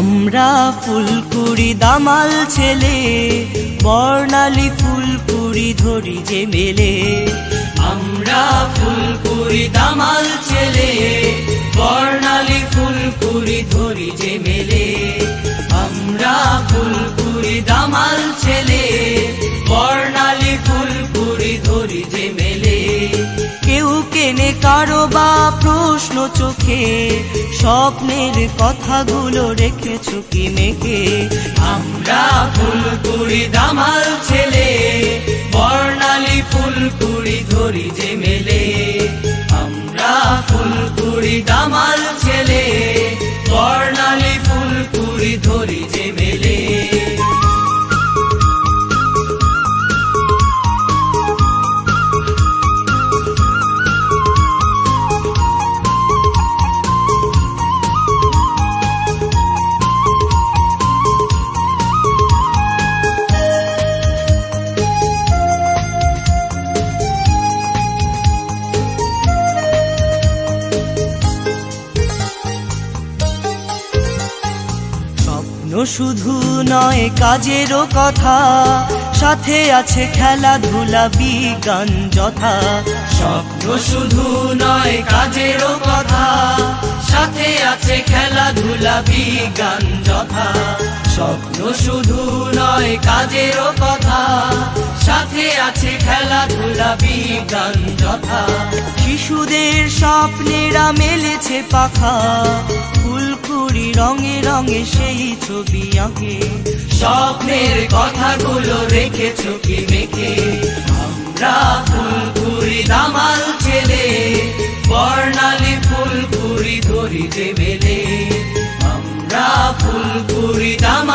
আমরা ফুলকুড়ি দামাল ছেলে, বর্ণালী ফুলকুড়ি ধরি যে মেলে। আমরা ফুলকুড়ি দামাল ছেলে, বর্ণালী ফুলকুড়ি ধরি যে মেলে। আমরা ফুলকুড়ি দামাল ছেলে, বর্ণালী ফুলকুড়ি ধরি যে মেলে। কেউ কেনে কারো বা প্রশ্ন চোখে, স্বপ্নের কথাগুলো রেখেছো কি মেখে। আমরা ফুলকুড়ি দামাল ছেলে, বর্ণালী ফুলকুড়ি ধরি যে মেলে। আমরা ফুলকুড়ি দামাল ছেলে, বর্ণালী ফুলকুড়ি ধরি যে মেলে। শুধু নয় কাজেরও কথা, সাথে আছে খেলাধুলা বিজ্ঞান যথা। স্বপ্ন শুধু নয় কাজেরও কথা, সাথে আছে খেলাধুলা বিজ্ঞান যথা। স্বপ্ন শুধু নয় কাজেরও কথা, সাথে আছে খেলাধুলা বিজ্ঞান যথা। শিশুদের স্বপ্নেরা মেলেছে পাখা, ফুলকুড়ি রঙে রঙে সেই ছবি আঁকে। স্বপ্নের কথাগুলো রেখেছো কি মেখে। আমরা ফুলকুড়ি দামাল ছেলে, বর্ণালী ফুলকুড়ি ধরি যে মেলে। আমরা ফুলকুড়ি দামাল